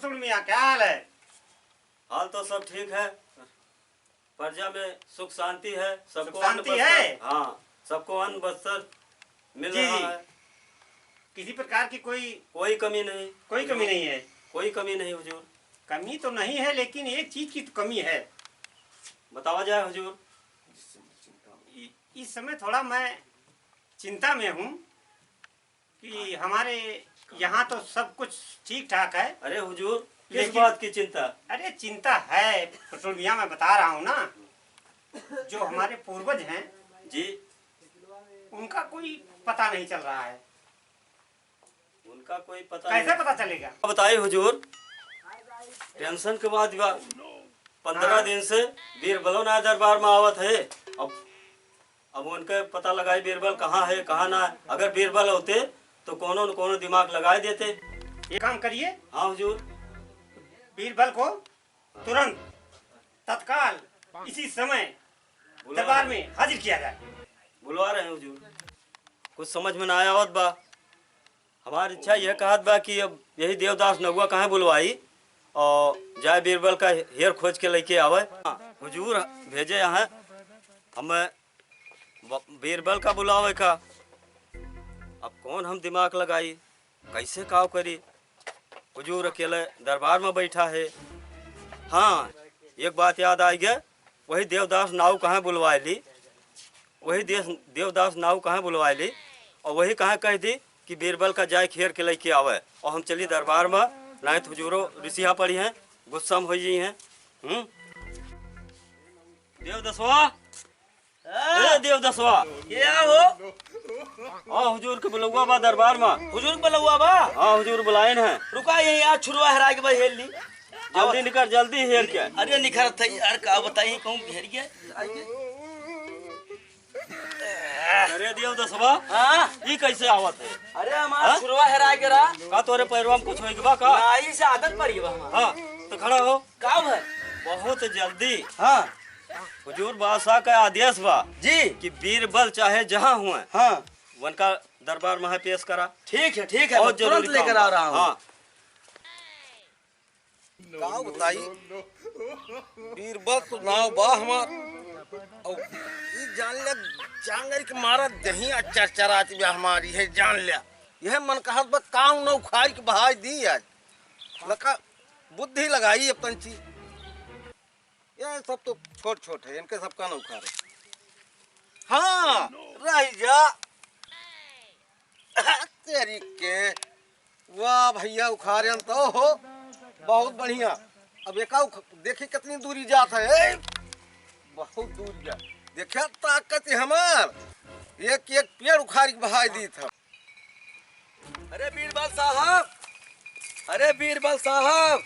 ससुर मियाँ, क्या हाल है? हाल तो सब ठीक है। प्रजा में सुख शांति है, सबको शांति है। हाँ, सबको अन्न वस्त्र मिल जी रहा जी। है। किसी प्रकार की कोई कमी नहीं। कोई कमी नहीं है। कोई कमी नहीं हुजूर। कमी तो नहीं है, लेकिन एक चीज की तो कमी है। बतावा जाए हुजूर। इस समय थोड़ा मैं चिंता में हूँ कि हमारे यहाँ तो सब कुछ ठीक ठाक है। अरे हुजूर, किस लेकिन बात की चिंता? अरे चिंता है ससुर मियाँ, मैं बता रहा हूँ ना, जो हमारे पूर्वज हैं जी, उनका कोई पता नहीं चल रहा है। उनका कोई पता कैसे नहीं। पता चलेगा? बताइए हुजूर। टेंशन के बाद 15 दिन से बीरबलों ना दरबार में आवत है। अब उनके पता लगाए बीरबल कहाँ है कहाँ ना है। अगर बीरबल होते तो कोनो न कोनो दिमाग लगाए देते। ये काम करिए, हाँ हुजूर। बीरबल को तुरंत तत्काल इसी समय दरबार में हाजिर किया जाए। बुलवा रहे हैं हुजूर। कुछ समझ में ना आया आवत बा। हमारी इच्छा यह कहत बा कि अब यही देवदास नगुआ कहाँ बुलवाई और जाए बीरबल का हेर खोज के लेके आवे। हाँ, हुजूर भेजे यहाँ हमें बीरबल का बुलावे का। अब कौन हम दिमाग लगाई, कैसे काव करी। हुजूर अकेले दरबार में बैठा है। हाँ, एक बात याद आई गया, वही देवदास नाव कहाँ बुलवाए ली। वही देवदास नाव कहाँ बुलवाए ली और वही कहाँ कह दी कि बीरबल का जाए खेर के लेके आवे और हम चली दरबार में। नहीं तो हुजूरो ऋषिया पड़ी हैं, गुस्सा में हो जी हैं। देवदसवा, देवदसवा क्या हो? हाँ हुजूर के बुलवा बा दरबार में। हुजूर बुलवा बा? हाँ हुजूर बुलाए हैं। रुका यही आज छुरवा हरा के हेल ली। जल्दी निकल, जल्दी हेर के। अरे निखर थई यार, का बताइए कहूं घेर गया। अरे देवदसवा, हां, ये कैसे आवत है? अरे हमारा छुरवा हरा के रहा। का तोरे पैरवा में कुछ होइबा का? नाई से आदत पड़ी बा हमारा। हाँ तो खड़ा हो। का है? बहुत जल्दी हां हुजूर बादशाह का आदेश बा जी कि बीरबल चाहे जहाँ हुए हां, उनका दरबार में पेश करा। ठीक है ठीक है, बहुत मैं तुरंत जरूरी लेकर काम आ रहा बा। हूं। हाँ का बताई बीरबल तो नाव बा हमार और ई जान ले चांगर के मारा दहिया चरचराती बा हमारी है। जान लिया यह मन कहत बा काम न उखाड़ के बहाई दी। आज लका बुद्धि लगाई अपन ची। ये सब तो छोट छोट है, इनके सबका न उखाड़े। हाँ रह जा तेरी के। वाह भैया उखाड़े तो हो, बहुत बढ़िया। अब एक देखी कितनी दूरी जात है। बहुत दूर जा, देखा ताकत है हमार। एक एक पेड़ उखाड़ के बहाई दी था। अरे बीरबल साहब, अरे बीरबल साहब,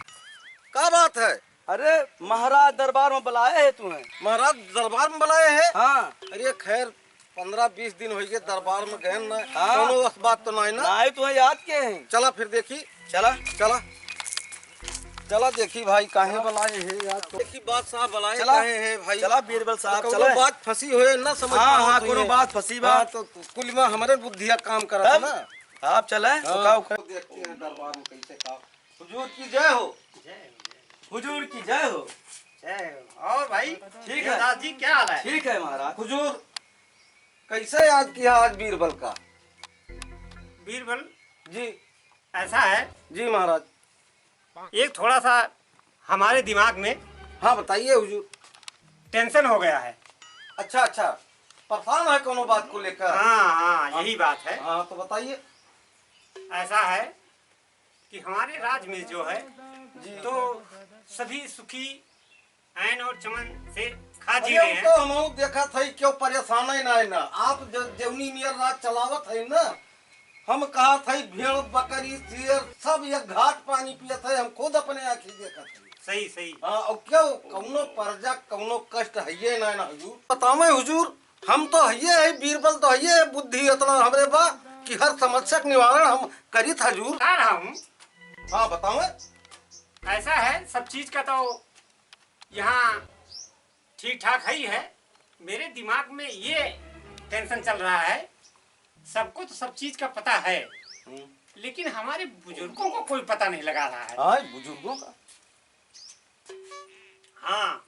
क्या बात है? अरे महाराज दरबार में बुलाए है तुम्हें। महाराज दरबार में बुलाए हैं? हाँ अरे खैर 15-20 दिन हो गए दरबार में गए ना। हाँ। कोनो उस बात तो नहीं ना। नाई तुम्हें याद के हैं। चला फिर देखी। चला चला चला देखी भाई काहे बुलाए हैं यार। तो देखी बात साहब बुलाए चला। काहे हैं भाई। चला बीरबल साहब, कोनो चलो। बात फंसी हुए ना समझ हाँ पाओ हाँ, तो कोनो ये। बात फंसी बा। हाँ, तो कुल में हमारे बुद्धिया काम करत है तब? ना। आप चले हाँ, देखते हैं दरबार में कैसे काम। हुजूर की जय हो। हुजूर की जय हो। और भाई ठीक है। देवदास जी, क्या हाल है? ठीक है महाराज। हुजूर कैसे याद किया आज बीरबल का? बीरबल जी ऐसा है, जी महाराज। एक थोड़ा सा हमारे दिमाग में हाँ बताइए हुजूर। टेंशन हो गया है। अच्छा अच्छा, परेशान है कोनो बात को लेकर? हाँ हाँ, यही बात है। हाँ तो बताइए। ऐसा है कि हमारे राज्य में जो है जी तो सभी सुखी ऐन और चमन से खा जी अरे रहे तो हैं। हम देखा था क्यों परेशान है ना। है ना आप जवनी में राज चलावत है ना। हम कहा था भेड़ बकरी शेर सब ये घाट पानी पियत है। हम खुद अपने आँखी देखा था। सही सही। हाँ और क्यों कौनो प्रजा कौनो कष्ट है ना हुजूर। बतावे हुजूर, हम तो है बीरबल तो है बुद्धि इतना हमरे बा कि हर समस्या का निवारण हम करी था हुजूर। बता रहा हूँ, हाँ बतावे। ऐसा है, सब चीज का तो यहाँ ठीक ठाक ही है। मेरे दिमाग में ये टेंशन चल रहा है, सबको तो सब चीज का पता है लेकिन हमारे बुजुर्गों को कोई पता नहीं लगा रहा है। हाँ बुजुर्गों का। हाँ,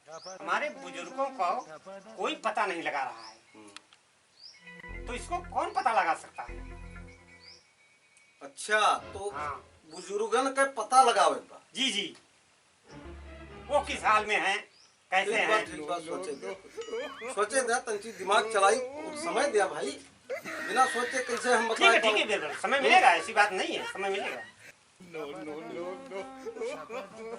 हमारे बुजुर्गों को कोई पता नहीं लगा रहा है, तो इसको कौन पता लगा सकता है? अच्छा, तो हाँ बुजुर्गन के पता लगावे बा। जी जी, वो किस हाल में है, कैसे ठीक बात, हैं? ठीक बात, सोचे दे तंची दिमाग चलाई, कुछ समय दिया भाई, बिना सोचे कैसे हम ठीक है बताएं? ठीक है, बिल्कुल समय मिलेगा, ऐसी बात नहीं है, समय मिलेगा।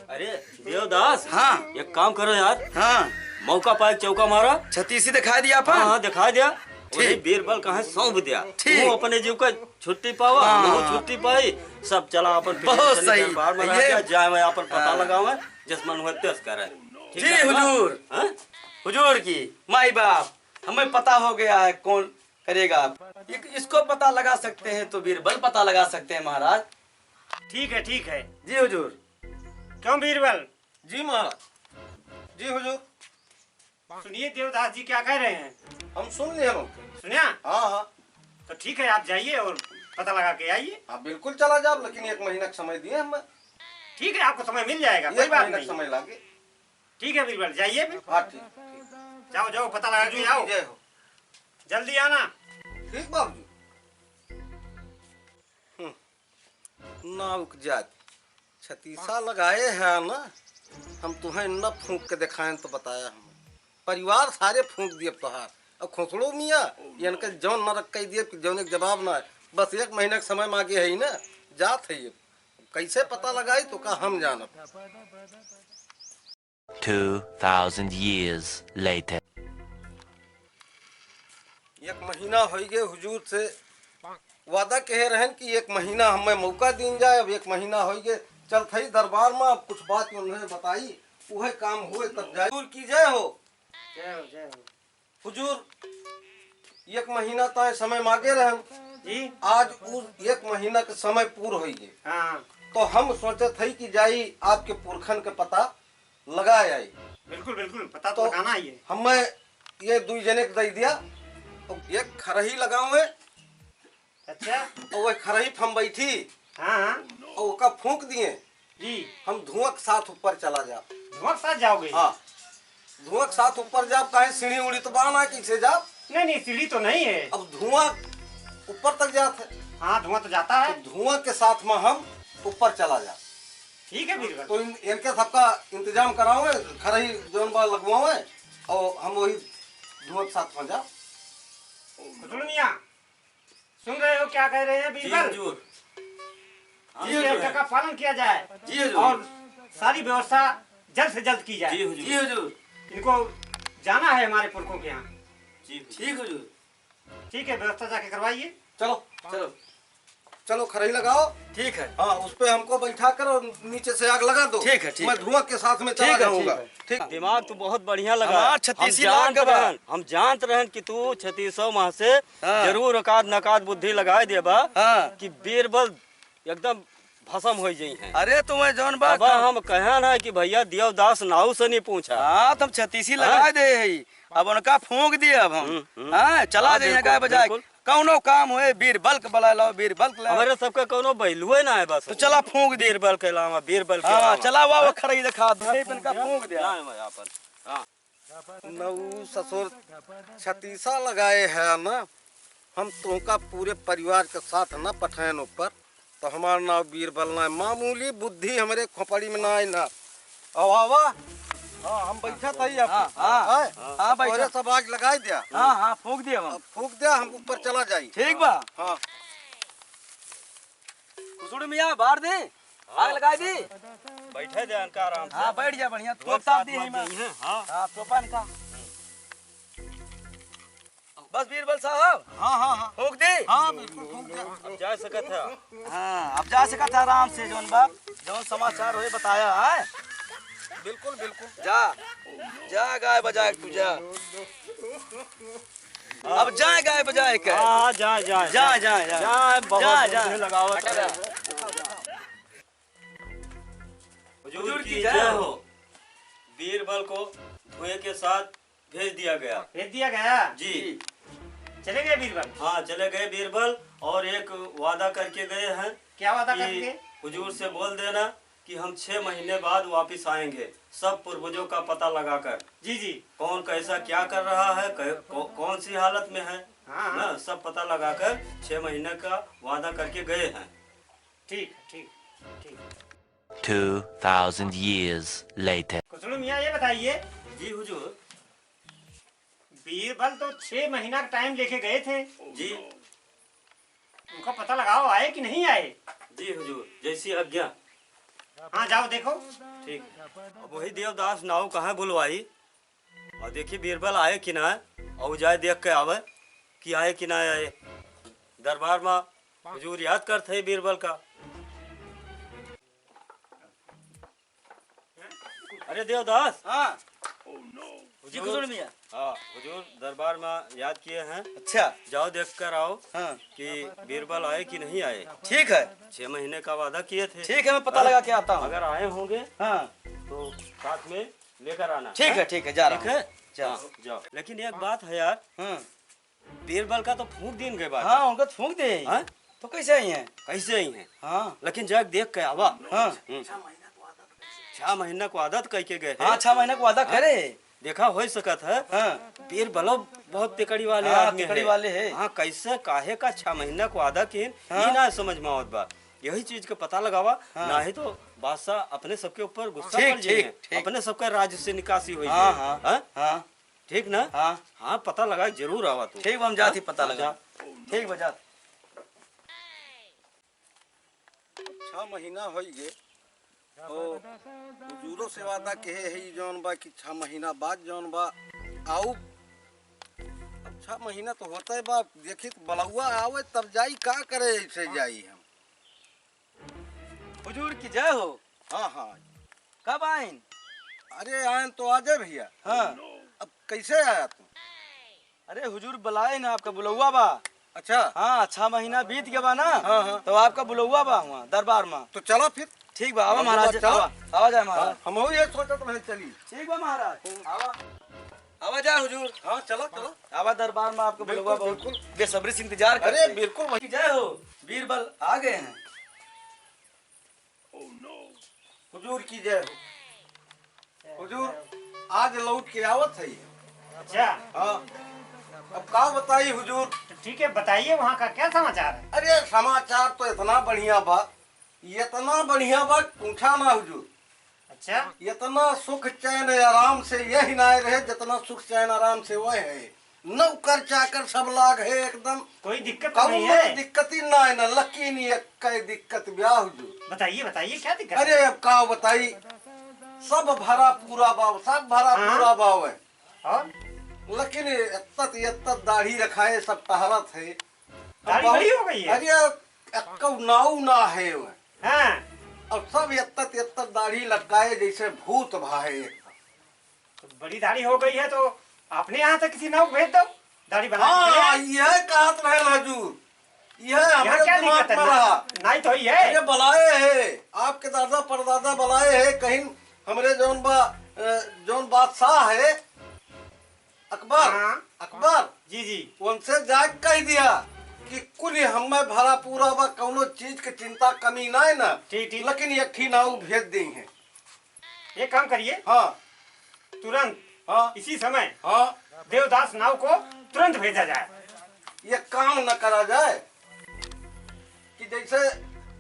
अरे देवदास, हाँ एक काम करो यार, हाँ मौका पाए चौका मारा। छत्तीसी दिखाई दिया हाँ अपन। हाँ दिखा दिया। ठीक। वही बीरबल कहा सौंप दिया। ठीक। वो अपने जीव का छुट्टी पावा, हाँ। वो छुट्टी पाई, सब चला अपन बहुत सही। बाहर में ये- जाए मैं अपन पता हाँ। लगावे, जिस मन हुआ तेज करे। ठीक जी है ना? हुजूर, हाँ? हुजूर की माई बाप, हमें पता हो गया है कौन करेगा। इसको पता लगा सकते हैं तो बीरबल पता लगा सकते हैं महाराज। ठीक है जी हुजूर। क्यों बीरबल? जी महाराज, जी हुजूर, सुनिए देवदास जी क्या कह रहे हैं, हम सुन लिए हम। सुनिया? हाँ हाँ तो ठीक है, आप जाइए और पता लगा के आइए। हाँ बिल्कुल चला जाओ, लेकिन 1 महीना का समय दिए हमें। ठीक है, आपको समय मिल जाएगा, कोई 1 बात महीना का नहीं। समय लागे। ठीक है बीरबल, जाइए फिर। हाँ ठीक, जाओ जाओ, पता लगा के आओ, जय हो। जल्दी आना। ठीक बाबू। नाउक जात छतीसा लगाए हैं ना, हम तुम्हें न फूंक के दिखाएं तो बताया हम। परिवार सारे फूंक दिए तोहार। अब खोसड़ो मियाँ इनके जौन न रख कह दिए कि जौन एक जवाब ना है, बस 1 महीना का समय मांगे है ही ना, जात है ये। कैसे पता लगाई तो का हम जानब। 2,000 years later. 1 महीना हो गए हुजूर से वादा कहे रहन कि 1 महीना हमें मौका दिन जाए। अब 1 महीना हो गए, चल थई दरबार में, अब कुछ बात उन्हें बताई, वह काम हुए तब जाए। हुजूर की जय हो। जय हो जय हो। हुजूर 1 महीना तय समय मांगे रहन जी आज उस 1 महीना के समय पूर्ण हो गए, हाँ, तो हम सोचे थे कि जाई आपके पुरखन के पता लगा आई। बिल्कुल बिल्कुल, पता तो लगाना ही है। हमें ये 2 जने के दे दिया, तो एक खरही लगाओ है, अच्छा, और वह खरही हम बैठी हाँ हाँ और उसका फूंक दिए, जी, हम धुआं के साथ ऊपर चला जा। धुआं के साथ जाओगे? हाँ धुआं के साथ ऊपर जाब, कहे सीढ़ी उड़ी तो बाना कैसे जाब। नहीं नहीं, सीढ़ी तो नहीं है। अब धुआं ऊपर तक जाते, हाँ, धुआं तो जाता है। तो धुआं के साथ में हम ऊपर चला जा। ठीक है बीरबल, तो इनके सबका इंतजाम कराओ, खरही जोन बा लगवाओ, और हम वही धुआं के साथ में जाओ। दुनिया सुन रहे हो क्या कह रहे हैं जी बीरबल? हुजूर। इसके हक का पालन किया जाए जी हुजूर। और सारी व्यवस्था जल्द से जल्द की जाए। जी हुजूर। इनको जाना है हमारे पुरखों के यहाँ। जी ठीक हुजूर। ठीक है, व्यवस्था जाके करवाइए। चलो चलो चलो खरही लगाओ। ठीक है। हाँ उस पे हमको बैठा कर और नीचे से आग लगा दो। ठीक है, ठीक मैं है। धुआं के साथ में चला ठीक है, जाऊंगा। ठीक ठीक दिमाग तो बहुत बढ़िया लगा। हमार हम 36 जानत लाख बा। रहन, हम जानत रहन कि तू 3600 माह से हाँ। जरूर अकाद नकाद बुद्धि लगाए देबा हाँ। कि बीरबल एकदम भस्म हो जाई हैं। अरे तुम्हें जौन बा अब हम कहन है कि भैया देवदास नाऊ से नहीं पूछा। हाँ तुम छत्तीसी लगा दे है, अब उनका फूंक दिए अब हम। हाँ चला हाँ, जाइए बिल्कुल, गाय बजाए, बिल्कुल। कौनो काम हुए बीरबल के बुला लो, बीरबल के लाओ। हमारे सबका कोनो बैलुए ना है बस। तो चला फूंक दे। बीरबल के अलावा बीरबल के हाँ अलावा। चला वो खरही दिखा दे, इनका फूंक दिया। जाए मैं अपन। हाँ। नऊ ससुर छतीसा लगाए है ना, हम तुमका पूरे परिवार के साथ न पठाएन ऊपर, तो हमारा नाम बीरबल ना है। मामूली बुद्धि हमारे खोपड़ी में ना है ना। आवा हाँ हम बैठा था ही। हाँ, हाँ, हाँ, बैठा। और सब आग लगाई दिया। हाँ हाँ फूंक दिया हम। अब फूक दिया, हम ऊपर चला जाई। ठीक बा। हाँ कुसुड़ी मियाँ बाहर दे, आग लगा दी। बैठे दे इनका आराम से। हाँ बैठ जा बढ़िया, एक तोप साथ ताप दी है मत मैं। जाइए, हाँ। हाँ तोपा इनका। बस बीरबल साहब हाँ हाँ हाँ फूंक दे। हाँ बिल्कुल फूक दिया। अब जा सकत है। हाँ अब जा सकता आराम से, जौन बाप जौन समाचार हुए बताया है। बिल्कुल बिल्कुल जा जा गाय बजाए तू जा। अब जा गाय बजाए के। हाँ जा जा जा जा जा जा बहुत जा, जा। बुद्धि लगावत है। हुजूर की जय हो। बीरबल को धुएं के साथ भेज दिया गया। भेज दिया गया। जी चले गए बीरबल? हाँ चले गए बीरबल, और एक वादा करके गए हैं क्या वादा कि करेंगे? हुजूर से बोल देना कि हम 6 महीने बाद वापस आएंगे, सब पूर्वजों का पता लगाकर। जी जी। कौन कैसा क्या कर रहा है, कौन सी हालत में है हाँ। ना, सब पता लगाकर 6 महीने का वादा करके गए हैं। ठीक ठीक ठीक। 2000 years later. खुसरो मियाँ ये बताइए, जी हुजूर। बीरबल तो 6 महीना का टाइम लेके गए थे, जी उनका पता लगाओ आए कि नहीं आए? जी हुजूर, जैसी आज्ञा। हाँ जाओ देखो। ठीक। अब वही देवदास नाव कहाँ बुलवाई और देखिए बीरबल आए कि ना आए, और जाए देख के आवे कि आए कि ना आए। दरबार में हुजूर याद करते बीरबल का। अरे देवदास। हाँ जी खुसरो मियाँ। हाँ हुजूर दरबार में याद किए हैं, अच्छा जाओ देख कर आओ हाँ कि बीरबल आए कि नहीं आए। ठीक है 6 महीने का वादा किए थे। ठीक है, मैं पता लगा के आता हूँ। अगर आए होंगे हाँ तो साथ में लेकर आना। ठीक है जा रहा ठीक हूँ। है जाओ। हाँ, जाओ। लेकिन एक बात है यार, हाँ बीरबल का तो फूंक दिन गए बात। हाँ उनको फूंक दे। हाँ? तो कैसे आई हैं? कैसे ही हैं, हाँ लेकिन जाके देख के आवा। हाँ 6 महीना को आदत कह के गए हैं। हाँ 6 महीने को वादा करे। देखा हो सकत है हाँ बीरबल बहुत तिकड़ी वाले हाँ, आदमी तिकड़ी है। वाले है। हाँ कैसे काहे का 6 महीना को आदा किन हाँ? ये ना समझ में आवत बा। यही चीज का पता लगावा, हाँ। ना ही तो बादशाह अपने सबके ऊपर गुस्सा ठीक, कर जाए, ठीक, ठीक। अपने सबका राज्य से निकासी हुई हाँ है। हाँ हाँ? हाँ ठीक ना। हाँ हाँ पता लगा जरूर आवा तू। ठीक बा, हम जाती पता हाँ, लगा। जा। ठीक बा जात। 6 महीना हो गए तो हुजूरों से वादा कहे है जौन बा कि 6 महीना बाद जौन बा आओ। अब 6 महीना तो होता है बा, देखी तो बलुआ आवे तब जाई, का करे ऐसे जाई हम। हुजूर की जय हो। हाँ हाँ कब आइन? अरे आए तो आ जाए भैया। हाँ अब कैसे आया तू? अरे हुजूर बुलाए ना, आपका बुलौआ बा। अच्छा हाँ 6 महीना बीत गया बा ना। हाँ, हाँ। तो आपका बुलौआ बा वहाँ दरबार में। तो चलो फिर। ठीक बा, आवा हम महाराज। चलो। आवा जाए महाराज। हम ये सोचत रहे चली। ठीक बा महाराज। आवा आवा जाए हुजूर। हाँ चलो चलो। आवा दरबार में, आपका बुलौआ बिल्कुल, बहुत बिल्कुल। बेसब्री से इंतजार करते। अरे बिल्कुल वही। जय हो, बीरबल आ गए हैं। हुजूर की जय हो। हुजूर आज लौट के आवत है। अच्छा हाँ अब का बताई हुजूर। तो ठीक है, बताइए वहाँ का क्या समाचार है? अरे समाचार तो इतना बढ़िया बा, इतना बढ़िया बा पूछा ना हुजूर। अच्छा इतना सुख चैन आराम से यही ना रहे जितना सुख चैन आराम से वह है। नौकर चाकर सब लाग है एकदम, कोई दिक्कत तो नहीं कौन है? दिक्कत ही ना है, ना लकी नहीं है, कई दिक्कत ब्याह हुजूर। बताइए बताइए क्या दिक्कत है? अरे अब का बताई, सब भरा पूरा बाव, सब भरा हाँ? पूरा बाव है, और लेकिन इत्तत दाढ़ी रखाए सब टहरत है। दाढ़ी बड़ी हो गई है? अरे एक्कौ नाऊ ना है वह, हाँ और सब इत्तत दाढ़ी लटकाए जैसे भूत भाए। तो बड़ी दाढ़ी हो गई है तो अपने यहाँ से किसी नाव भेज दो दाढ़ी बना के। हाँ यह कहत रहे हजूर, यह यहाँ हमारे क्या दिमाग दिक्कत में है? रहा। नहीं तो ही है। अरे बुलाए है आपके दादा परदादा बुलाए है, कहीं हमरे जौन बादशाह है अकबर, हाँ। अकबर जी जी उनसे जाके कह दिया कि कुल हमें भरा पूरा बा, कौनो चीज के चिंता कमी ना है ना। ठीक ठीक। लेकिन एक ही नाव भेज दी है। एक काम करिए, हाँ तुरंत हाँ इसी समय हाँ देवदास नाव को तुरंत भेजा जाए। ये काम न करा जाए कि जैसे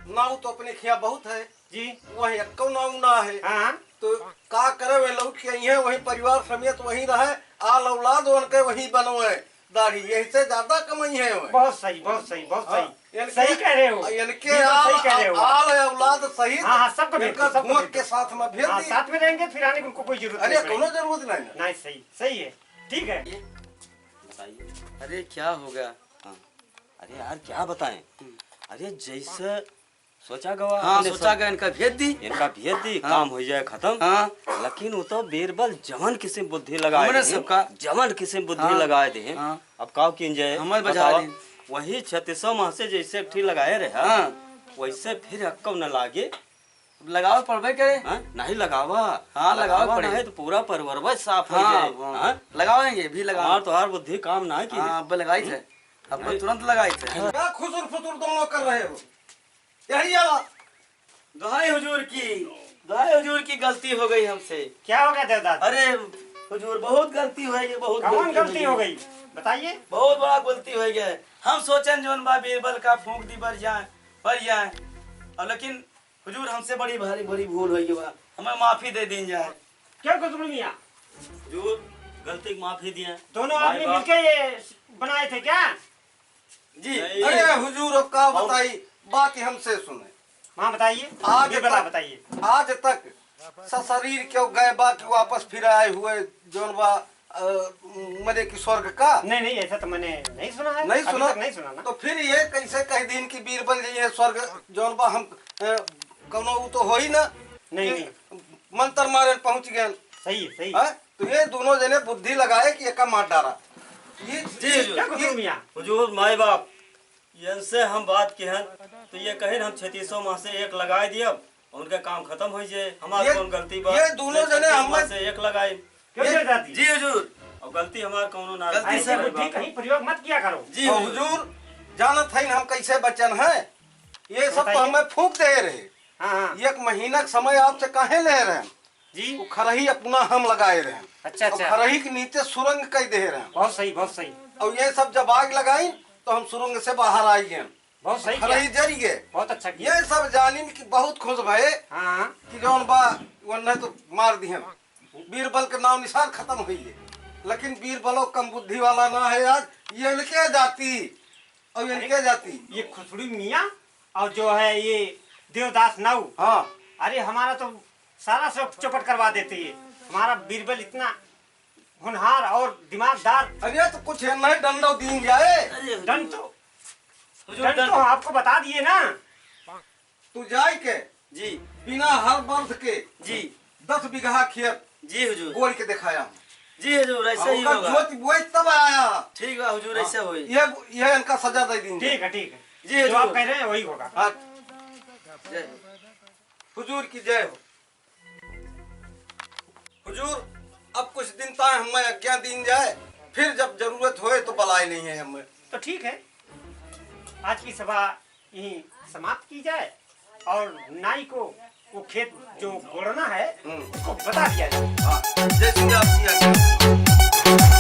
नाव तो अपने खिया बहुत है, जी वही एक्को नाव ना है, हाँ तो का करे वे लौट के आई है, वही परिवार समेत वही रहे, आल औलाद उनके वही बनवे दाढ़ी, यही से ज्यादा कमाई है वह। बहुत सही बहुत सही बहुत हाँ, सही, सही कह रहे हो, इनके बिल्कुल सही कह रहे हो। आल औलाद सहित हाँ हाँ सबको भेज इनका दो, सबको धुआं भेज के दो। साथ में भेज हाँ दी। साथ में रहेंगे, फिर आने की उनको कोई जरूरत अरे नहीं कोनो पड़ेगी। जरूरत नहीं है। नहीं सही सही है, ठीक है। बताइए। अरे क्या हो गया? हाँ। अरे यार क्या बताएं, अरे जैसे सोचा गवा हाँ हमने सोचा सब- गया इनका भेज दी। इनका भेज दी, हाँ। काम हो जाए खत्म। हाँ लेकिन वो तो बीरबल जमन किस्म बुद्धि लगाए हमने दे, सबका। जमन किस्म बुद्धि हाँ। लगाए दे। हाँ। अब काव किन जाए हमारे बजा बतावा। दी। वही 3600 माह से जैसे ठीक लगाए रहे हाँ वैसे फिर अक्कव न लागे। लगाओ पड़बे करे। हाँ? नहीं लगावा। हाँ, लगावा पड़े। नहीं तो पूरा परवरवा साफ हो हाँ जाए। हाँ, हाँ? लगाओगे भी हमार लगाओ। तो हर बुद्धि काम ना की। हाँ अब लगाई थे। अब मैं तुरंत लगाए थे। क्या खुसुर फुसुर दोनों कर रहे हो? यही आला दुहाई हुजूर की गलती हो गई हमसे। क्या हो गया देवदास? अरे हुजूर बहुत गलती हुई है, बहुत कौन गलती हो गई बताइए। बहुत बड़ा गलती हो गया है। हम सोचें जोन बा बीरबल का फूंक दी पर जाए और लेकिन हुजूर हमसे बड़ी भारी बड़ी भूल हुई है, हमें माफी दे दी जाए। क्या खुसरू मियां? हुजूर गलती की माफी दिए। दोनों भाई आदमी बाप। मिलके ये बनाए थे क्या? जी अरे हुजूर अब का बताई बात हमसे सुने। हाँ बताइए, आज बीरबल तक- बताइए। आज तक सशरीर क्यों गए बा कि वापस फिर आए हुए जोन बा मरे की स्वर्ग का नहीं नहीं, ऐसा तो मैंने नहीं सुना है। नहीं अभी सुना? तक नहीं सुना ना। तो फिर ये कैसे कह दिन की बीरबल जी है स्वर्ग जोन बा हम कौनो ऊ तो हो ही ना। नहीं कि नहीं, मंत्र मारे पहुंच गए। सही सही। तो ये दोनों जने बुद्धि लगाए कि एका मार डाला। ये क्या खुसरू मियां? हुजूर माई बाप इनसे हम बात की हन तो ये कहे हम 3600 माह से एक लगाए दिए, उनका काम खत्म हो जाए। हमारे ये- कौन गलती बा? ये दोनों जने 36 हम- माह से एक लगाए क्यों देवदास जी? जी हुजूर और गलती हमार कौनो ना गलती ऐसे से बुद्धि कहीं प्रयोग मत किया करो। जी और हुजूर। हुजूर जानत है हम कैसे बचन है। ये सब तो बताइए। हमें फूक दे रहे। हाँ हाँ एक महीना का समय आपसे काहे ले रहे हैं? जी। वो खरही अपना हम लगाए रहे हैं। अच्छा और अच्छा, खरही के नीचे सुरंग कई दे रहे हैं। बहुत सही बहुत सही और ये सब जब आग लगाई तो हम सुरंग से बाहर आई गए। बहुत सही किया। खरही जरी गए। बहुत अच्छा किया। ये सब जानी की बहुत खुश भये हाँ हाँ, कि जौन बा वरना तो मार दिए। बीरबल के नाम निशान खत्म हुई है। लेकिन बीरबलो कम बुद्धि वाला ना है आज। ये इनके जाती और इनके जाती। ये खुसरू मियां और जो है ये देवदास नाऊ, हाँ अरे हमारा तो सारा सब चौपट करवा देते है। हमारा बीरबल इतना होनहार और दिमागदार। अरे तो कुछ है नहीं डंडो दीन जाए। अरे दंड तो हुजूर दंड तो आपको बता दिए ना। तू जाए के जी बिना हर बर्थ के जी 10 बीघा खेत जी हुजूर। बोल के दिखाया। जी हुजूर ऐसे ही और होगा। जोत बोई तब आया। ठीक है हुजूर ऐसे हुई। ये इनका सजा दे देंगे। ठीक है ठीक है, जी जो आप हुजूर। कह रहे हैं वही होगा। हाँ, जय। हुजूर की जय हो। हुजूर अब कुछ दिन तक हमें आज्ञा दीन जाए, फिर जब जरूरत होए तो बलाई नहीं है हमें। तो ठीक है, आज की सभा यहीं समाप्त की जाए और नाई को वो खेत जो गोड़ना है उसको बता दिया जाए। हाँ, जैसे आपकी आज्ञा।